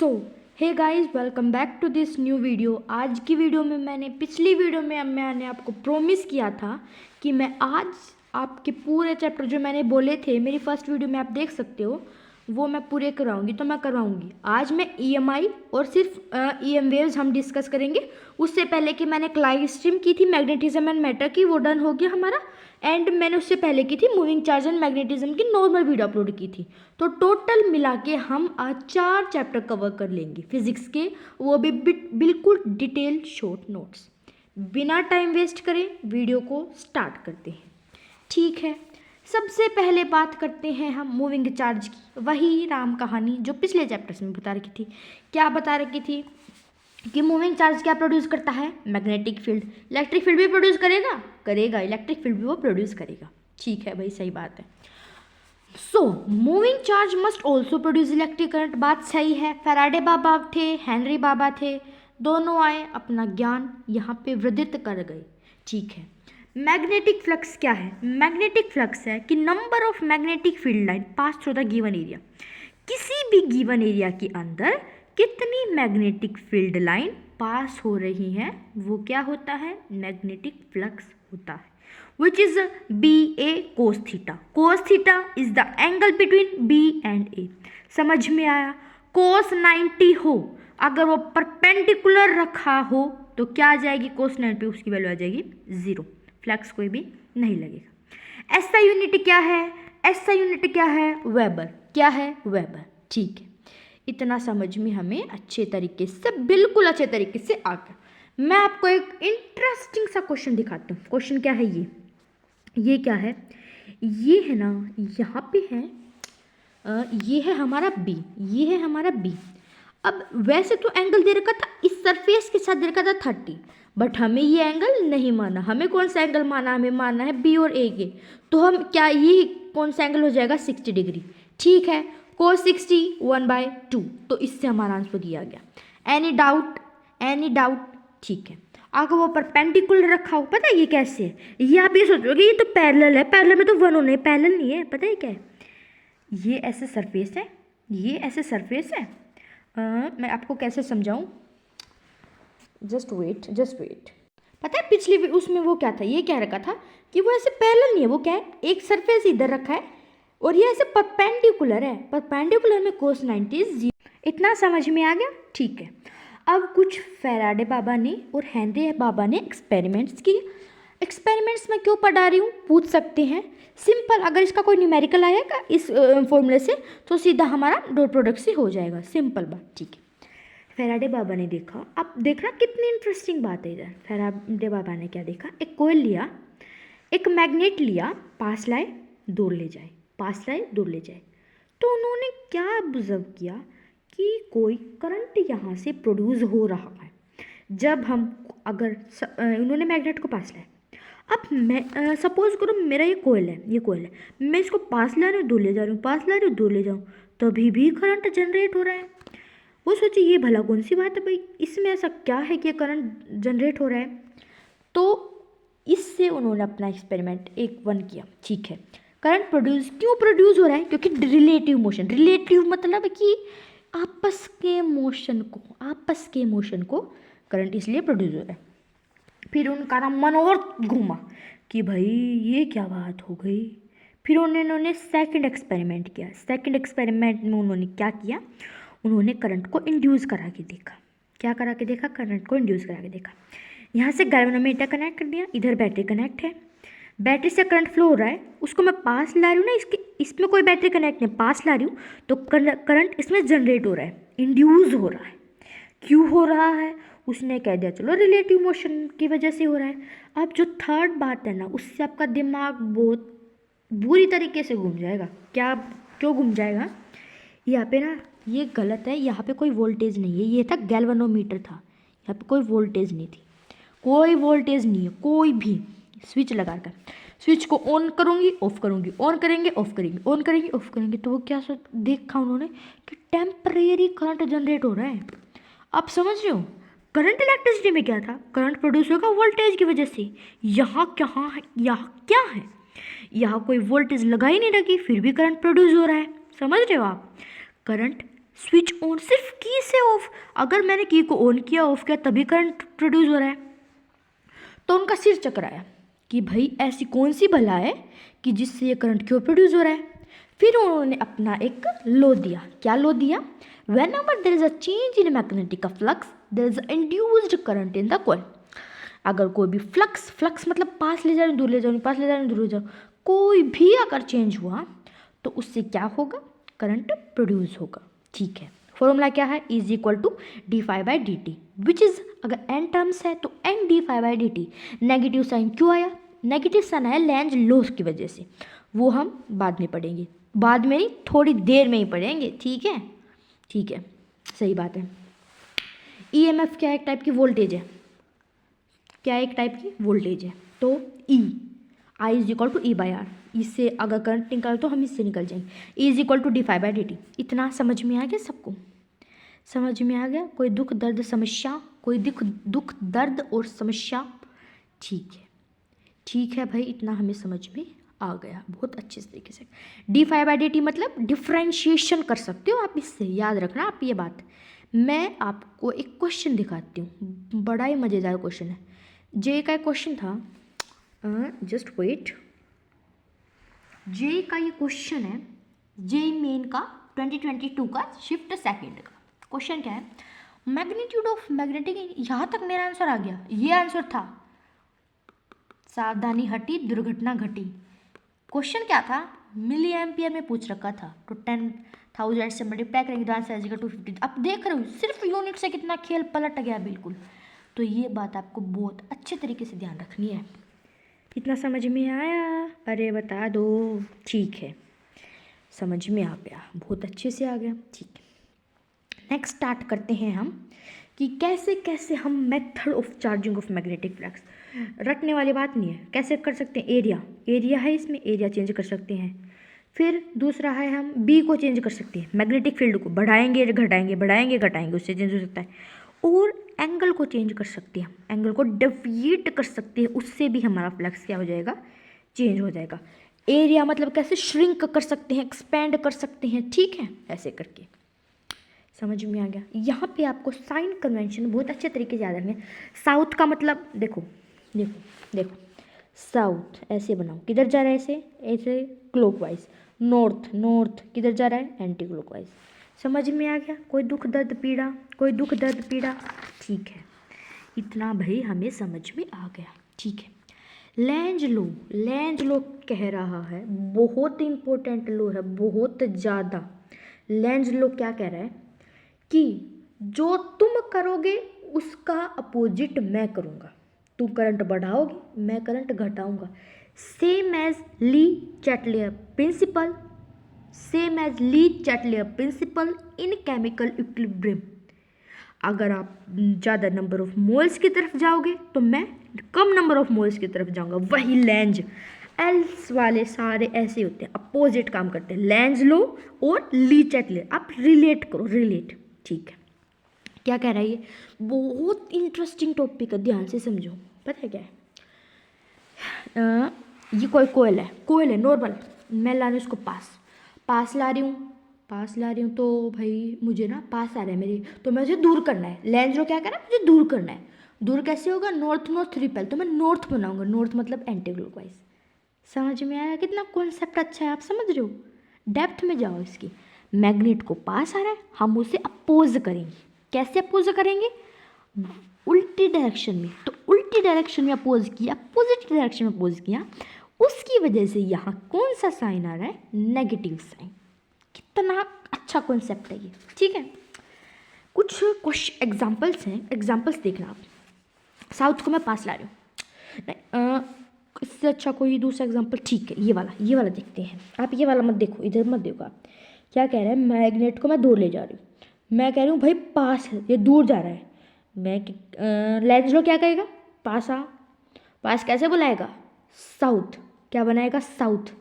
So hey guys, welcome back to this new video. आज की video में पिछली वीडियो में मैंने आपको प्रॉमिस किया था कि मैं आज आपके पूरे चैप्टर जो मैंने बोले थे मेरी फर्स्ट वीडियो में आप देख सकते हो वो मैं पूरे कराऊंगी। तो मैं करवाऊंगी। आज मैं ईएमआई और सिर्फ ईएम वेव्स हम डिस्कस करेंगे। उससे पहले कि मैंने क्लाइस्ट्रीम की थी मैग्नेटिज्म एंड मैटर की, वो डन हो गया हमारा। एंड मैंने उससे पहले की थी मूविंग चार्ज एंड मैग्नेटिज्म की नॉर्मल वीडियो अपलोड की थी। तो टोटल मिला के हम आज 4 चैप्टर कवर कर लेंगे फिजिक्स के, वो भी बिल्कुल डिटेल शॉर्ट नोट्स। बिना टाइम वेस्ट करें वीडियो को स्टार्ट करते हैं। ठीक है, सबसे पहले बात करते हैं हम मूविंग चार्ज की। वही राम कहानी जो पिछले चैप्टर्स में बता रखी थी। क्या बता रखी थी कि मूविंग चार्ज क्या प्रोड्यूस करता है? Magnetic field. इलेक्ट्रिक फील्ड भी प्रोड्यूस करेगा इलेक्ट्रिक फील्ड भी वो प्रोड्यूस करेगा। ठीक है भाई, सही बात है। So moving charge must also produce electric current. बात सही है। फैराडे बाबा थे, हेनरी बाबा थे, दोनों आए, अपना ज्ञान यहाँ पे वृद्धित कर गए। ठीक है। मैग्नेटिक फ्लक्स क्या है? मैग्नेटिक फ्लक्स है कि number of magnetic field line pass through the given area. किसी भी गिवन एरिया के अंदर कितनी मैग्नेटिक फील्ड लाइन पास हो रही हैं वो क्या होता है? मैग्नेटिक फ्लक्स होता है। Which is B A cos theta. Cos theta is the angle between B and A. समझ में आया? कोस 90 हो, अगर वो परपेंडिकुलर रखा हो तो क्या आ जाएगी? कोस 90 उसकी वैल्यू आ जाएगी 0। फ्लक्स कोई भी नहीं लगेगा। एसआई यूनिट क्या है? एसआई यूनिट क्या है? वेबर। क्या है? वेबर। ठीक है, इतना समझ में हमें अच्छे तरीके से, बिल्कुल अच्छे तरीके से आ गया। मैं आपको एक इंटरेस्टिंग सा क्वेश्चन दिखाता हूँ। क्वेश्चन क्या है ये क्या है? ये है ना, यहाँ पे है ये है हमारा बी, ये है हमारा बी। अब वैसे तो एंगल दे रखा था, इस सरफेस के साथ दे रखा था 30, बट हमें ये एंगल नहीं माना। हमें कौन सा एंगल माना? हमें मानना है बी और ए के। तो हम क्या, ये कौन सा एंगल हो जाएगा? 60 डिग्री। ठीक है, cos 60 1/2। तो इससे हमारा आंसर दिया गया। Any doubt? Any doubt? ठीक है। अगर वो परपेंडिकुलर रखा हो, पता है ये कैसे है? ये आप ये सोचोगे ये तो पैरेलल है, पैरेलल में तो 1 होना है, पैरेलल नहीं है। पता है क्या है? ये ऐसे सरफेस है, ये ऐसे सरफेस है। मैं आपको कैसे समझाऊं? Just wait. पता है पिछली उसमें वो क्या था? ये क्या रखा था कि वो ऐसे पैरेलल नहीं है, वो क्या है, एक सरफेस इधर रखा है और ये ऐसे परपेंडिकुलर है। परपेंडिकुलर में cos 90 0। इतना समझ में आ गया? ठीक है। अब कुछ फैराडे बाबा ने और हेनरी बाबा ने एक्सपेरिमेंट्स किए। एक्सपेरिमेंट्स में क्यों पढ़ा रही हूँ पूछ सकते हैं। सिंपल, अगर इसका कोई न्यूमेरिकल आएगा इस फॉर्मूले से तो सीधा हमारा डॉट प्रोडक्ट से हो जाएगा। सिंपल बात। ठीक है। फैराडे बाबा ने देखा, अब देखना कितनी इंटरेस्टिंग बात है इधर। फैराडे बाबा ने क्या देखा? एक कॉइल लिया, एक मैग्नेट लिया, पास लाए दूर ले जाए, पास लाए दूर ले जाए। तो उन्होंने क्या ऑब्जर्व किया कि कोई करंट यहाँ से प्रोड्यूस हो रहा है। जब हम अगर उन्होंने मैग्नेट को पास लाया, अब मैं सपोज करो मेरा ये कोयल है, मैं इसको पास ला रही हूँ दूर ले जा रही हूँ, पास ला रही हूँ दूर ले जाऊँ, तभी भी करंट जनरेट हो रहा है। वो सोचे ये भला कौन सी बात है भाई, इसमें ऐसा क्या है कि करंट जनरेट हो रहा है? तो इससे उन्होंने अपना एक्सपेरिमेंट एक 1 किया। ठीक है, करंट क्यों प्रोड्यूस हो रहा है? क्योंकि रिलेटिव मतलब कि आपस के मोशन को करंट इसलिए प्रोड्यूस हो रहा है। फिर उनका मन और घूमा कि भाई ये क्या बात हो गई। फिर उन्होंने सेकंड एक्सपेरिमेंट किया। सेकंड एक्सपेरिमेंट में उन्होंने क्या किया? उन्होंने करंट को इंड्यूस करा के देखा। क्या करा के देखा? करंट को इंड्यूस करा के देखा। यहाँ से गैल्वेनोमीटर कनेक्ट कर दिया, इधर बैटरी कनेक्ट है, बैटरी से करंट फ्लो हो रहा है, उसको मैं पास ला रही हूँ ना, इसमें कोई बैटरी कनेक्ट नहीं, पास ला रही हूँ तो करंट इसमें जनरेट हो रहा है, इंड्यूस हो रहा है। क्यों हो रहा है? उसने कह दिया चलो रिलेटिव मोशन की वजह से हो रहा है। अब जो थर्ड बात है ना, उससे आपका दिमाग बहुत बुरी तरीके से घूम जाएगा। क्यों घूम जाएगा? यहाँ पे ना ये गलत है, यहाँ पे कोई वोल्टेज नहीं है, ये था गैल्वेनोमीटर था, यहाँ पे कोई वोल्टेज नहीं थी, कोई वोल्टेज नहीं है, कोई भी। स्विच लगा कर स्विच को ऑन करूँगी ऑफ करूँगी, ऑन करेंगे ऑफ करेंगे, ऑन करेंगे ऑफ करेंगे, तो वो क्या देखा उन्होंने कि टेम्परेरी करंट जनरेट हो रहा है। आप समझ रहे हो? करंट इलेक्ट्रिसिटी में क्या था? करंट प्रोड्यूस होगा वोल्टेज की वजह से। यहाँ क्या है? यहाँ कोई वोल्टेज लगा ही नहीं रखी, फिर भी करंट प्रोड्यूस हो रहा है। समझ रहे हो आप? करंट स्विच ऑन सिर्फ की से ऑफ, अगर मैंने की को ऑन किया ऑफ किया तभी करंट प्रोड्यूस हो रहा है। तो उनका सिर चकराया कि भाई ऐसी कौन सी भला है कि जिससे ये करंट क्यों प्रोड्यूस हो रहा है। फिर उन्होंने अपना एक लॉ दिया। क्या लॉ दिया? When ever there is a change in magnetic flux there is induced current in the coil. अगर कोई भी फ्लक्स मतलब पास ले जाऊँ दूर ले जाऊँ, पास ले जाऊँ दूर ले जाऊँ, कोई भी अगर चेंज हुआ तो उससे क्या होगा? करंट प्रोड्यूस होगा। ठीक है, फॉर्मूला क्या है? Is equal to D phi by D T, which is अगर एन टर्म्स है तो N D phi by D T. Negative sign क्यों आया? नेगेटिव साइन आया लेंज लॉस की वजह से, वो हम बाद में पढ़ेंगे, बाद में नहीं थोड़ी देर में ही पढ़ेंगे। ठीक है, ठीक है, सही बात है। ईएमएफ क्या है? एक टाइप की वोल्टेज है। क्या एक टाइप की वोल्टेज है। तो E I is equal to E by R, इससे अगर करंट निकाल तो हम इससे निकल जाएंगे। E is equal to D phi by D T. इतना समझ में आ गया सबको? समझ में आ गया? कोई दुख दर्द समस्या, कोई दुख दर्द और समस्या? ठीक है, ठीक है भाई, इतना हमें समझ में आ गया बहुत अच्छे तरीके से। D phi by D T मतलब डिफ्रेंशिएशन कर सकते हो आप, इससे याद रखना आप ये बात। मैं आपको एक क्वेश्चन दिखाती हूँ, बड़ा ही मज़ेदार क्वेश्चन है। जे का क्वेश्चन था, जस्ट वेट, जे का ये क्वेश्चन है, जे मेन का 2022 का शिफ्ट सेकंड का क्वेश्चन क्या है? मैग्नीट्यूड ऑफ मैग्नेटिक, यहाँ तक मेरा आंसर आ गया, ये आंसर था। सावधानी हटी दुर्घटना घटी। क्वेश्चन क्या था? मिली एम्पियर में पूछ रखा था, तो 10,000 से मल्टीप्लाई करेंगे तो आंसर आ जाएगा 250। अब देख रहे हो सिर्फ यूनिट से कितना खेल पलट गया बिल्कुल। तो ये बात आपको बहुत अच्छे तरीके से ध्यान रखनी है। इतना समझ में आया? अरे बता दो। ठीक है, समझ में आ गया, बहुत अच्छे से आ गया। ठीक है, नेक्स्ट स्टार्ट करते हैं हम कि कैसे कैसे हम method of charging of magnetic flux. रटने वाली बात नहीं है, कैसे कर सकते हैं? एरिया है इसमें, एरिया चेंज कर सकते हैं। फिर दूसरा है हम बी को चेंज कर सकते हैं, मैग्नेटिक फील्ड को बढ़ाएंगे घटाएंगे, बढ़ाएंगे घटाएंगे, उससे चेंज हो सकता है। और एंगल को चेंज कर सकते हैं, एंगल को डेविएट कर सकते हैं, उससे भी हमारा फ्लक्स क्या हो जाएगा? चेंज हो जाएगा। एरिया मतलब कैसे श्रिंक कर सकते हैं, एक्सपेंड कर सकते हैं। ठीक है, ऐसे करके समझ में आ गया। यहाँ पे आपको साइन कन्वेंशन बहुत अच्छे तरीके से याद रखना है। साउथ का मतलब देखो देखो देखो, साउथ ऐसे बनाओ, किधर जा रहा है? ऐसे ऐसे क्लॉकवाइज। नॉर्थ किधर जा रहा है? Anti clockwise. समझ में आ गया? कोई दुख दर्द पीड़ा, कोई दुख दर्द पीड़ा? ठीक है, इतना भाई हमें समझ में आ गया। ठीक है, लेंज लो कह रहा है, बहुत इंपॉर्टेंट लो है, बहुत ज़्यादा। लेंज लो क्या कह रहा है कि जो तुम करोगे उसका अपोजिट मैं करूँगा। तुम करंट बढ़ाओगे, मैं करंट घटाऊँगा। Same as Le Chatelier principle, same as Le Chatelier principle in chemical equilibrium. अगर आप ज़्यादा नंबर ऑफ मोल्स की तरफ जाओगे तो मैं कम नंबर ऑफ मोल्स की तरफ जाऊंगा। वही लेंज एल्स वाले सारे ऐसे होते हैं, अपोजिट काम करते हैं। लेंज लो और ली चैटलियर, आप रिलेट करो, रिलेट। ठीक है, क्या कह रहा है ये? बहुत इंटरेस्टिंग टॉपिक है, ध्यान से समझो। पता है क्या है? ये कोई कोयल है नॉर्मल। मैं ला रही हूँ उसको पास ला रही हूँ तो भाई मुझे ना पास आ रहा है मेरी, तो मैं उसे दूर करना है। लेंज लो क्या करना है? मुझे दूर करना है। दूर कैसे होगा? नॉर्थ रिपेल, तो मैं नॉर्थ बनाऊंगा। नॉर्थ मतलब एंटी क्लॉकवाइज। समझ में आया? कितना कॉन्सेप्ट अच्छा है, आप समझ रहे हो? डेप्थ में जाओ इसकी। मैग्नेट को पास आ रहा है, हम उसे अपोज करेंगे। कैसे अपोज करेंगे? उल्टी डायरेक्शन में। तो उल्टी डायरेक्शन में अपोज किया, अपोजिट डायरेक्शन में अपोज किया, उसकी वजह से यहाँ कौन सा साइन आ रहा है? Negative sign. कितना अच्छा कॉन्सेप्ट है ये। ठीक है, कुछ एग्जांपल्स हैं, एग्जांपल्स देखना आप। साउथ को मैं पास ला रही हूँ, इससे अच्छा कोई दूसरा एग्जांपल। ठीक है, ये वाला देखते हैं। आप ये वाला मत देखो, इधर मत देखो। आप क्या कह रहे हैं? मैग्नेट को मैं दूर ले जा रही हूँ, मैं कह रही हूँ भाई पास है, ये दूर जा रहा है। मैं लेंज लो क्या कहेगा? पास कैसे बुलाएगा? साउथ। क्या बनाएगा? साउथ।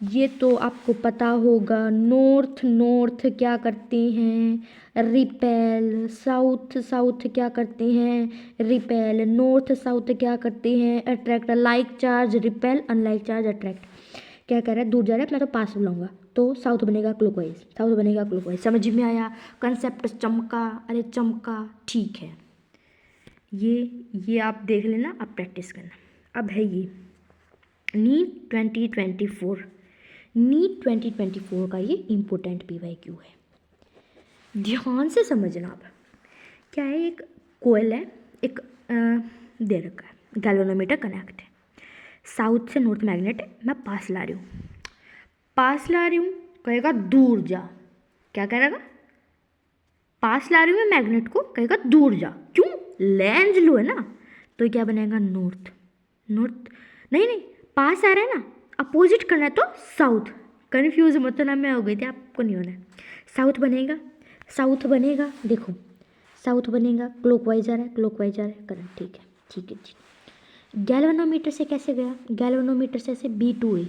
ये तो आपको पता होगा। नॉर्थ क्या करते हैं? रिपेल। साउथ क्या करते हैं? रिपेल। नॉर्थ साउथ क्या करते हैं? Attract. Like charge repel, unlike charge attract. क्या कह रहा है, दूर जा रहा है, मैं तो पास बुलाऊंगा, तो साउथ बनेगा क्लॉकवाइज, साउथ बनेगा क्लॉकवाइज। समझ में आया कंसेप्ट? चमका, अरे चमका, ठीक है। ये आप देख लेना, आप प्रैक्टिस करना। अब है ये नीट 2024, नीट 2024 का ये इम्पोर्टेंट PYQ है, ध्यान से समझना। आप क्या है, एक कोयल है, एक दे रखा है, गैल्वेनोमीटर कनेक्ट है, साउथ से नॉर्थ मैग्नेट है, मैं पास ला रही हूँ, पास ला रही हूँ, कहेगा दूर जा। क्या कहेगा? पास ला रही हूँ मैं मैग्नेट को, कहेगा दूर जा। क्यों? लेंस लो है ना, तो क्या बनेगा? नॉर्थ। नॉर्थ नहीं नहीं, पास आ रहा है ना, अपोजिट करना है तो साउथ। कन्फ्यूज मत ना, मैं हो गई थी, आपको नहीं होना है। साउथ बनेगा, साउथ बनेगा, देखो साउथ बनेगा, क्लॉकवाइज आ रहा है, क्लॉकवाइज आ रहा है, करंट, ठीक है, ठीक है जी। गैल्वेनोमीटर से कैसे गया? गैल्वेनोमीटर से ऐसे B2 है,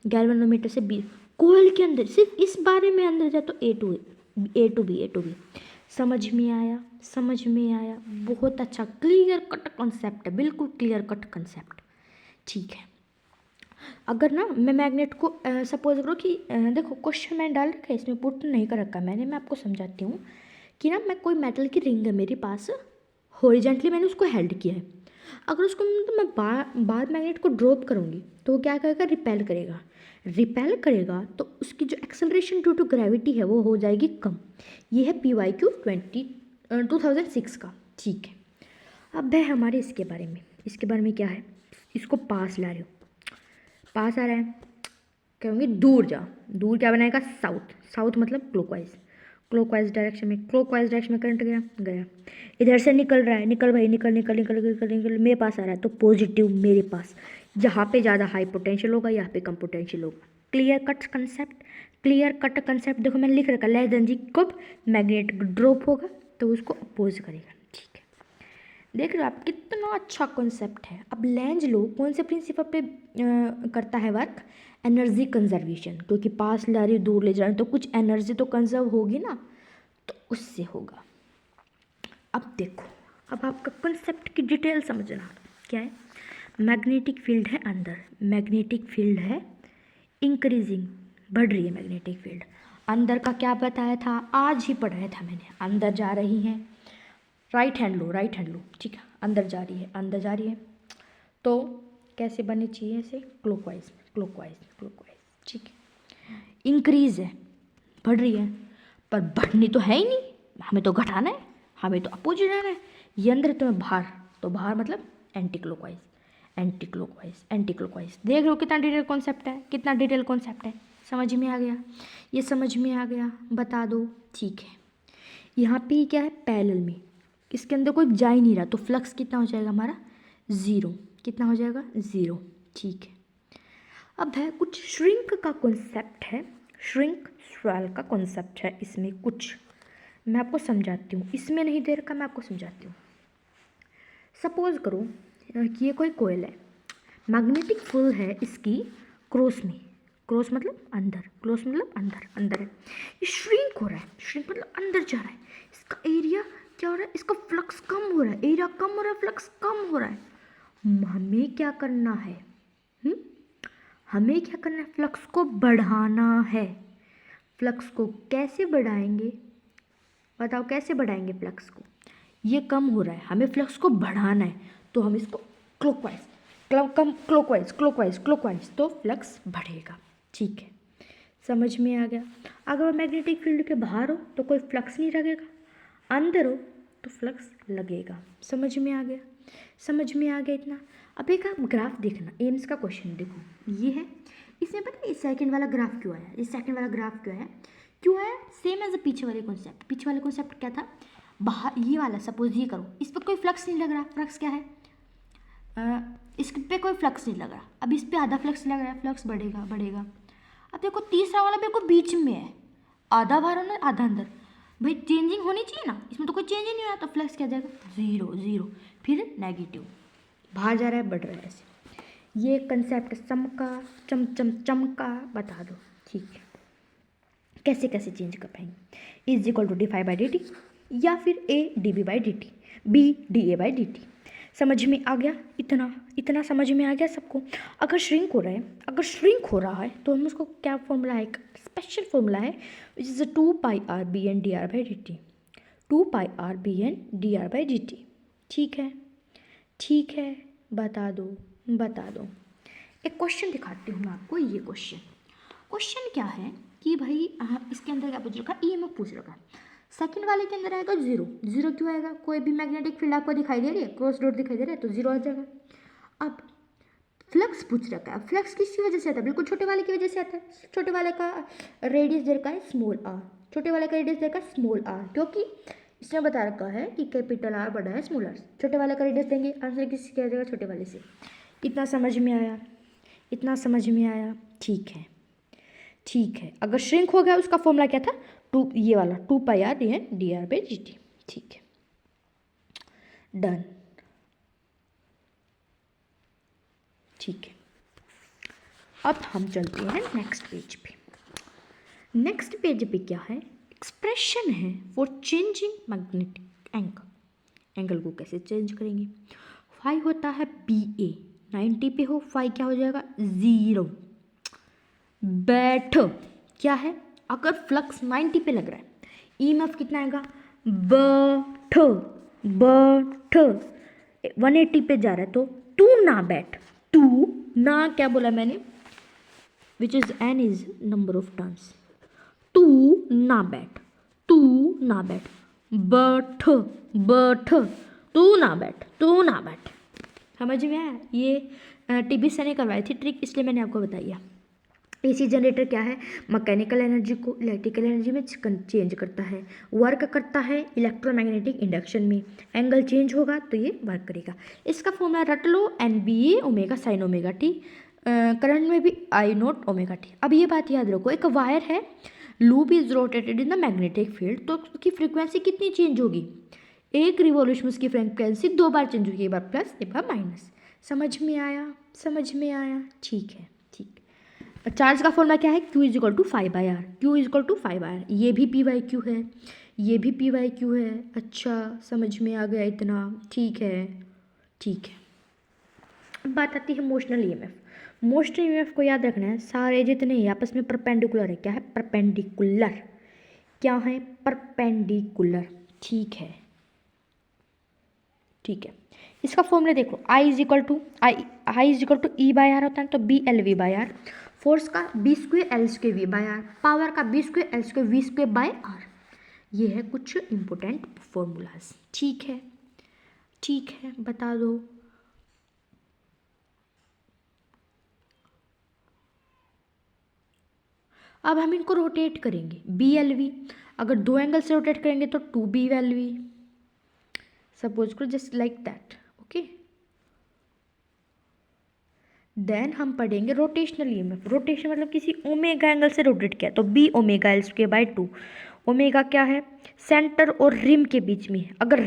गैल्वेनोमीटर से बी, कोयल के अंदर सिर्फ इस बारे में अंदर जाए तो A2 है, A2B। समझ में आया? समझ में आया? बहुत अच्छा, क्लियर कट कॉन्सेप्ट है, बिल्कुल क्लियर कट कॉन्सेप्ट, ठीक है। अगर ना मैं मैग्नेट को सपोज करो कि देखो क्वेश्चन मैंने डाल रखा है, इसमें पुट नहीं कर रखा मैंने, मैं आपको समझाती हूँ कि ना मैं कोई मेटल की रिंग है मेरे पास, हॉरिजेंटली मैंने उसको हेल्ड किया है। अगर उसको तो मैं बार मैग्नेट को ड्रॉप करूँगी तो वो क्या करेगा? रिपेल करेगा, रिपेल करेगा तो उसकी जो एक्सेलरेशन ड्यू टू ग्रेविटी है वो हो जाएगी कम। ये है PYQ 2006 का, ठीक है। अब है हमारे इसके बारे में, इसके बारे में क्या है, इसको पास ला रही हूँ, पास आ रहा है, कहूँगी दूर जा, दूर क्या बनाएगा? साउथ, साउथ मतलब क्लॉकवाइज, क्लॉकवाइज डायरेक्शन में, क्लॉकवाइज डायरेक्शन में करंट गया, गया। इधर से निकल रहा है, निकल भाई, निकल निकल निकल निकल निकल, मेरे पास आ रहा है तो पॉजिटिव मेरे पास। जहाँ पे ज़्यादा हाई पोटेंशियल होगा, यहाँ पे कम पोटेंशियल होगा। Clear cut concept, clear cut concept. देखो मैंने लिख रखा लेस देन जी, कब मैग्नेट ड्रॉप होगा तो उसको अपोज करेगा, ठीक है। देख रहे हो आप, कितना अच्छा कॉन्सेप्ट है। अब लेंज लो कौन से प्रिंसिपल पे करता है वर्क? एनर्जी कंजर्वेशन, क्योंकि पास ला रही दूर ले जा रही तो कुछ एनर्जी तो कंजर्व होगी ना, तो उससे होगा। अब देखो, अब आपका कॉन्सेप्ट की डिटेल समझना क्या है। मैग्नेटिक फील्ड है अंदर, मैग्नेटिक फील्ड है इंक्रीजिंग, बढ़ रही है मैग्नेटिक फील्ड। अंदर का क्या बताया था? आज ही पढ़ाया था मैंने, अंदर जा रही हैं, राइट हैंड लो, राइट हैंड लो, ठीक है, अंदर जा रही है, अंदर जा रही है, तो कैसे बननी चाहिए? ऐसे क्लॉकवाइज, क्लॉकवाइज, क्लॉकवाइज, ठीक है। इंक्रीज है, बढ़ रही है, पर बढ़नी तो है ही नहीं, हमें तो घटाना है, हमें तो अपोजिट आना है। ये अंदर तो बाहर, तो बाहर मतलब anti clockwise, anti clockwise, anti clockwise. देख लो कितना डिटेल कॉन्सेप्ट है, कितना डिटेल कॉन्सेप्ट है। समझ में आ गया? ये समझ में आ गया? बता दो, ठीक है। यहाँ पे क्या है? पैरेलल में, इसके अंदर कोई जा ही नहीं रहा, तो फ्लक्स कितना हो जाएगा हमारा? 0। कितना हो जाएगा? 0, ठीक है। अब है कुछ श्रिंक का कॉन्सेप्ट है, श्रिंक स्वेल का कॉन्सेप्ट है इसमें कुछ, मैं आपको समझाती हूँ, इसमें नहीं दे रखा, मैं आपको समझाती हूँ। सपोज करो कि ये कोई कोयल है, मैग्नेटिक फील्ड है इसकी क्रॉस में, क्रॉस मतलब अंदर, क्रॉस मतलब अंदर, अंदर है, ये श्रिंक हो रहा है, श्रिंक मतलब अंदर जा रहा है, इसका एरिया क्या हो रहा है? इसका फ्लक्स कम हो रहा है, एरिया कम हो रहा है, फ्लक्स कम हो रहा है। हमें क्या करना है? हमें क्या करना है? फ्लक्स को बढ़ाना है। फ्लक्स को कैसे बढ़ाएंगे? बताओ कैसे बढ़ाएंगे फ्लक्स को? ये कम हो रहा है, हमें फ्लक्स को बढ़ाना है, तो हम इसको क्लॉकवाइज, क्लॉकवाइज, क्लॉकवाइज, क्लॉकवाइज, तो फ्लक्स बढ़ेगा, ठीक है। समझ में आ गया? अगर मैग्नेटिक फील्ड के बाहर हो तो कोई फ्लक्स नहीं लगेगा, अंदर हो तो फ्लक्स लगेगा। समझ में आ गया? समझ में आ गया इतना? अब एक आप ग्राफ देखना, एम्स का क्वेश्चन देखो, ये है, इसमें पता है इस सेकंड वाला ग्राफ क्यों आया? इस सेकंड वाला ग्राफ क्यों आया? सेम एज अ पीछे वाले कॉन्सेप्ट। पीछे वाले कॉन्सेप्ट क्या था? बाहर ये वाला, सपोज ये करो, इस पर कोई फ्लक्स नहीं लग रहा, फ्लक्स क्या है? इस पे कोई फ्लक्स नहीं लग रहा, अब इस पे आधा फ्लक्स लग रहा है, फ्लक्स बढ़ेगा, बढ़ेगा। अब देखो तीसरा वाला बिल्कुल बीच में है, आधा बाहर होना, आधा अंदर, भाई चेंजिंग होनी चाहिए ना, इसमें तो कोई चेंज ही नहीं हो रहा, तो फ्लक्स क्या जाएगा? 0, 0, फिर नेगेटिव, बाहर जा रहा है, बढ़ रहा है, ऐसे। ये कंसेप्ट चमका, चमका बता दो, ठीक है। कैसे कैसे चेंज कर पाएंगे? इज इक्वल टू dy/dt या फिर a db/dt, b da/dt। समझ में आ गया? इतना इतना समझ में आ गया सबको? अगर श्रिंक हो रहा है तो हम उसको क्या फॉर्मूला है, एक स्पेशल फॉर्मूला है which is 2πr/bn dr/dt, 2πr/bn dr/dt। ठीक है, बता दो। एक क्वेश्चन दिखाती हूँ मैं आपको। ये क्वेश्चन क्या है कि भाई इसके अंदर क्या पूछ रखा है, ईएमएफ पूछ रखा है। सेकंड वाले के अंदर आएगा जीरो क्यों आएगा? कोई भी मैग्नेटिक फील्ड आपको दिखाई दे रही है, क्रॉस डॉट दिखाई दे रहा है, तो जीरो आ जाएगा। अब फ्लक्स पूछ रखा है, फ्लक्स किसकी वजह से आता है? बिल्कुल छोटे वाले की वजह से आता है। छोटे वाले का रेडियस दे रखा है स्मॉल आर, क्योंकि इसने बता रखा है कि कैपिटल आर बड़ा है स्मॉल आर। छोटे वाले का रेडियस देंगे, आंसर किससे किया जाएगा? छोटे वाले से। इतना समझ में आया? ठीक है। अगर श्रिंक हो गया उसका फॉर्मूला क्या था? ये वाला 2πr/dr/dt। ठीक है, डन। ठीक है, अब हम चलते हैं नेक्स्ट पेज पे क्या है? एक्सप्रेशन है फॉर चेंजिंग मैग्नेटिक एंगल को कैसे चेंज करेंगे? फाई होता है BA, 90 पे हो, फाई क्या हो जाएगा? 0। बैठ क्या है? अगर फ्लक्स 90 पे लग रहा है, ईएमएफ कितना आएगा? बैठ 180 पे जा रहा है तो तू ना क्या बोला मैंने? Which is n is number of turns. तू ना बैठ, बैठ, तू ना बैठ। समझ में आया? ये टीबी से ने करवाई थी ट्रिक, इसलिए मैंने आपको बताया। एसी जनरेटर क्या है? मैकेनिकल एनर्जी को इलेक्ट्रिकल एनर्जी में चेंज करता है, वर्क करता है इलेक्ट्रोमैग्नेटिक इंडक्शन में। एंगल चेंज होगा तो ये वर्क करेगा। इसका फॉर्मूला रट लो, NBA omega sine omega T, current में भी I0 ओमेगा टी। अब ये बात याद रखो, एक वायर है, loop is rotated in the magnetic field, तो उसकी फ्रीक्वेंसी कितनी चेंज होगी? एक रिवॉल्यूशन उसकी फ्रीक्वेंसी 2 बार चेंज होगी, एक बार प्लस एक बार माइनस। समझ में आया? ठीक है। चार्ज का फॉर्मूला क्या है? Q is equal to 5/r। ये भी PYQ है, अच्छा समझ में आ गया इतना? ठीक है। अब बात आती है मोशनल ईएमएफ को याद रखना है, सारे जितने ही आपस में परपेंडिकुलर है। क्या है? परपेंडिकुलर। ठीक है। इसका फॉर्मूला देखो, I is equal to E/R होता है, तो BLV/R। फोर्स का B² L² V/R, पावर का B² L² V²/R। ये है कुछ इंपॉर्टेंट फॉर्मूलाज। ठीक है, बता दो। अब हम इनको रोटेट करेंगे, BLV। अगर 2 एंगल से रोटेट करेंगे तो 2BLV। सपोज करो just like that. Okay, then हम पढ़ेंगे रोटेशनल ईएमएफ। रोटेशन मतलब किसी ओमेगा एंगल से रोटेट किया तो B ओमेगा L²/2। ओमेगा क्या है? सेंटर और रिम के बीच में। अगर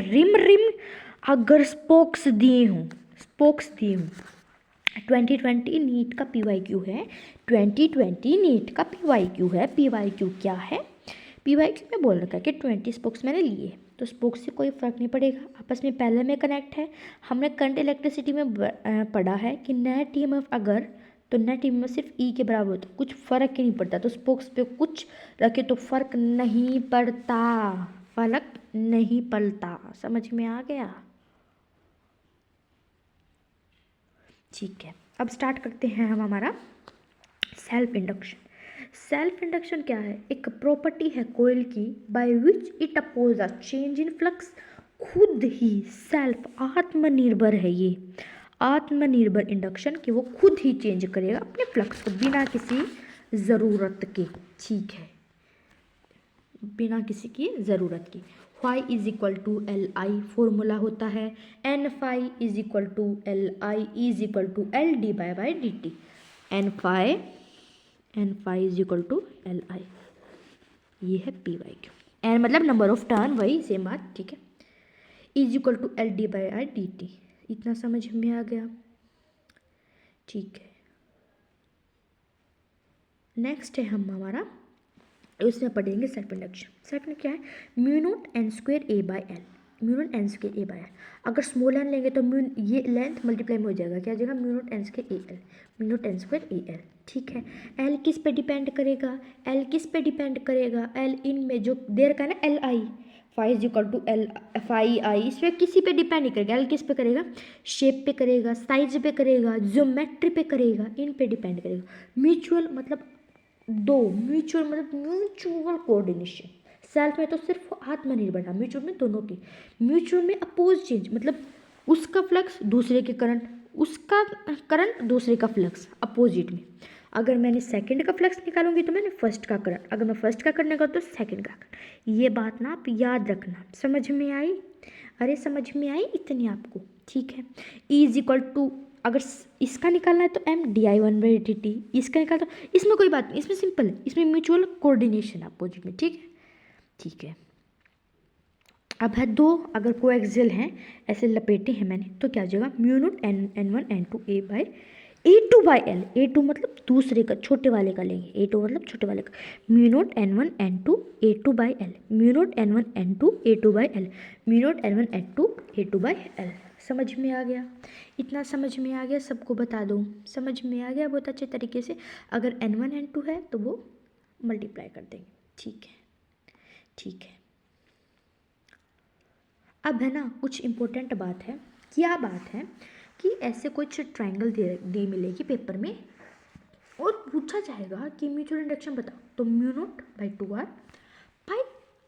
अगर स्पोक्स दिए हों 2020 नीट का PYQ है, PYQ क्या है? PYQ में बोल रखा है कि 20 स्पोक्स मैंने लिए, तो स्पोक्स से कोई फ़र्क नहीं पड़ेगा, आपस में पहले में कनेक्ट है। हमने करंट इलेक्ट्रिसिटी में पढ़ा है कि नेट ईएमएफ सिर्फ E के बराबर होता है, कुछ फ़र्क ही नहीं पड़ता। तो स्पोक्स पे कुछ रखे तो फ़र्क नहीं पड़ता। समझ में आ गया? ठीक है, अब स्टार्ट करते हैं हम हमारा सेल्फ इंडक्शन क्या है? एक प्रॉपर्टी है कोयल की by which it oppose a change in flux. खुद ही आत्मनिर्भर है ये, आत्मनिर्भर इंडक्शन कि वो खुद ही चेंज करेगा अपने फ्लक्स को बिना किसी ज़रूरत के। ठीक है, बिना किसी की ज़रूरत की। Phi is equal to LI formula होता है, N phi is equal to LI is equal to LD/dt। N phi is equal to LI, ये है PYQ। N मतलब नंबर ऑफ टर्न, वही सेम बात। ठीक है, इज इक्वल टू LD/dt। इतना समझ में आ गया? ठीक है, नेक्स्ट है हम हमारा उसमें पढ़ेंगे सेल्फ इंडक्शन। क्या है? μ0 N² A/L। Mu naught N square A by L. अगर स्मॉल एन लेंगे तो ये लेंथ मल्टीप्लाई में हो जाएगा, क्या हो जाएगा, mu naught N square A L, mu naught N square A L. ठीक है, एल किस पे डिपेंड करेगा, एल किस पे डिपेंड करेगा, एल इन में जो देर का ना L I, phi is equal to L phi I, इस पर किसी पे डिपेंड नहीं करेगा। एल किस पे करेगा, शेप पे करेगा, साइज पे करेगा, ज्योमेट्री पे करेगा, इन पे डिपेंड करेगा। म्यूचुअल मतलब दो, म्यूचुअल मतलब म्यूचुअल कोऑर्डिनेशन। सेल्फ में तो सिर्फ आत्मनिर्भरता, म्यूचुअल में दोनों की। म्यूचुअल में अपोज चेंज मतलब उसका फ्लक्स दूसरे के करंट, उसका करंट दूसरे का फ्लक्स, अपोजिट में। अगर मैंने सेकंड का फ्लक्स निकालूंगी तो मैंने फर्स्ट का करंट, अगर मैं फर्स्ट का करंट निकालूँ तो सेकंड का करंट। ये बात ना आप याद रखना। समझ में आई? अरे समझ में आई इतनी आपको? ठीक है। E इज इक्वल टू, अगर इसका निकालना है तो M D I one by D T, इसका निकालना तो इसमें कोई बात नहीं, इसमें सिंपल है, इसमें म्यूचुअल कोऑर्डिनेशन अपोजिट में। ठीक है, ठीक है। अब है दो, अगर कोएक्सियल हैं, ऐसे लपेटे हैं मैंने, तो क्या हो जाएगा, mu naught N N one N two A by A two by L. A two मतलब दूसरे का, छोटे वाले का लेंगे, ए टू मतलब छोटे वाले का, mu naught N one N two A two by L, mu naught N one N two A two by L, mu naught N one N two A two by L. समझ में आ गया? इतना समझ में आ गया? सबको बता दूँ, समझ में आ गया बहुत अच्छे तरीके से। अगर एन वन एन टू है तो वो मल्टीप्लाई कर देंगे। ठीक है, ठीक है। अब है ना कुछ इम्पोर्टेंट बात है। क्या बात है कि ऐसे कुछ ट्रायंगल दी मिलेगी पेपर में और पूछा जाएगा कि म्यूचुअल इंडक्शन बताओ, तो mu naught by two R pi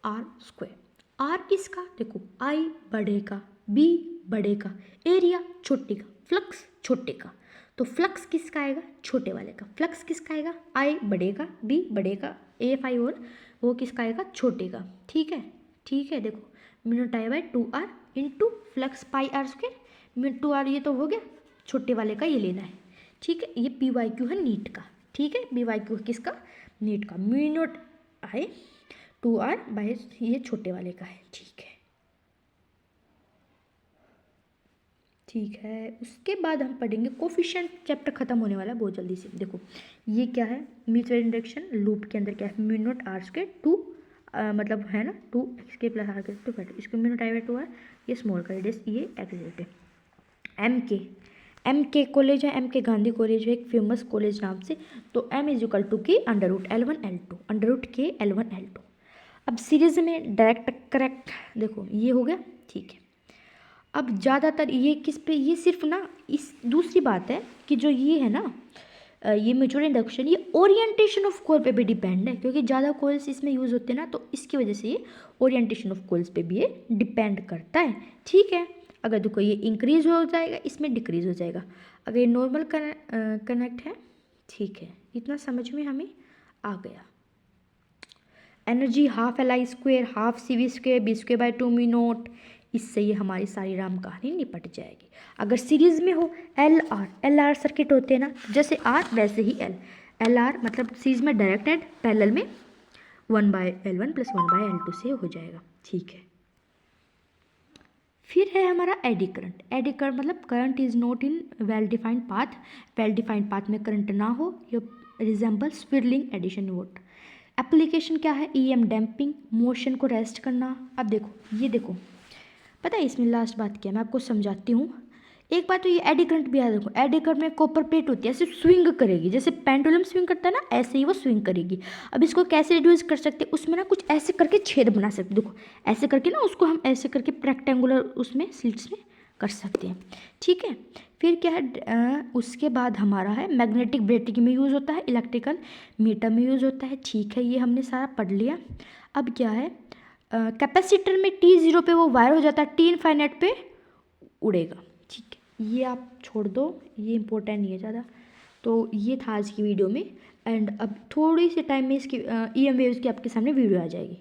R square. आर किसका, देखो आई बड़े का, बी बड़े का, एरिया छोटे का, फ्लक्स छोटे का, तो फ्लक्स किसका आएगा, छोटे वाले का। फ्लक्स किसका आएगा, आई बड़े का, बी बड़े का, ए फाई और वो किसका आएगा, छोटे का। ठीक है, ठीक है। देखो mu naught I by two R into flux pi R square, mu two R ये तो हो गया, छोटे वाले का ये लेना है। ठीक है, ये पी वाई क्यू है नीट का। ठीक है, पी वाई क्यू किसका, नीट का। Mu naught I two R by ये छोटे वाले का है। ठीक है, ठीक है। उसके बाद हम पढ़ेंगे कोफिशिएंट, चैप्टर खत्म होने वाला है बहुत जल्दी से। देखो ये क्या है, म्यूचुअल इंडक्शन लूप के अंदर क्या है, mu naught R square two मतलब है ना टू एक्स के प्लस आर के टू फैट, इसको mu naught I by two R, ये स्मॉल का रेडियस, ये एक्स है। एम के कॉलेज है, एम के गांधी कॉलेज है एक फेमस कॉलेज नाम से, तो M is equal to K under root L one L two, under root K L one L two. अब सीरीज में डायरेक्ट करेक्ट, देखो ये हो गया। ठीक है, अब ज़्यादातर ये किस पे, ये सिर्फ ना इस दूसरी बात है कि जो ये है ना ये म्यूचुअल इंडक्शन, ये ओरिएंटेशन ऑफ कोयल पे भी डिपेंड है, क्योंकि ज़्यादा कोयल्स इसमें यूज़ होते हैं ना, तो इसकी वजह से ये ओरिएंटेशन ऑफ कोयल्स पे भी ये डिपेंड करता है। ठीक है, अगर देखो ये इंक्रीज हो जाएगा, इसमें डिक्रीज हो जाएगा, अगर ये नॉर्मल कनेक्ट है। ठीक है, इतना समझ में हमें आ गया। Energy half L I square half C V square B square by two mu naught, इससे ये हमारी सारी राम कहानी निपट जाएगी। अगर सीरीज में हो एल आर सर्किट होते हैं ना, जैसे आर वैसे ही एल, एल आर मतलब सीरीज में डायरेक्ट एंड पैरेलल में one by L one plus one by L two से हो जाएगा। ठीक है, फिर है हमारा एडी करंट। एडी करंट मतलब current is not in well defined path, well defined path में करंट ना हो, ये रिजेंबल स्विरलिंग एडिशन वोट। एप्लीकेशन क्या है, ई एम डैम्पिंग, मोशन को रेस्ट करना। अब देखो ये देखो, पता है इसमें लास्ट बात क्या है, मैं आपको समझाती हूँ। एक बात तो ये एडी करंट भी याद रखो, एडी करंट में कॉपर प्लेट होती है, ऐसे स्विंग करेगी, जैसे पेंडुलम स्विंग करता है ना, ऐसे ही वो स्विंग करेगी। अब इसको कैसे रिड्यूस कर सकते हैं, उसमें ना कुछ ऐसे करके छेद बना सकते, देखो ऐसे करके ना उसको हम ऐसे करके रेक्टेंगुलर उसमें स्लिट्स में कर सकते हैं। ठीक है, फिर क्या है उसके बाद हमारा है मैग्नेटिक ब्रेकिंग में यूज़ होता है, इलेक्ट्रिकल मीटर में यूज़ होता है। ठीक है, ये हमने सारा पढ़ लिया। अब क्या है कैपेसिटर में T0 पे वो वायर हो जाता है, T इनफाइनाइट पे उड़ेगा। ठीक है, ये आप छोड़ दो, ये इंपॉर्टेंट नहीं है ज़्यादा। तो ये था आज की वीडियो में, एंड अब थोड़ी सी टाइम में इसकी EM वेव्स की आपके सामने वीडियो आ जाएगी।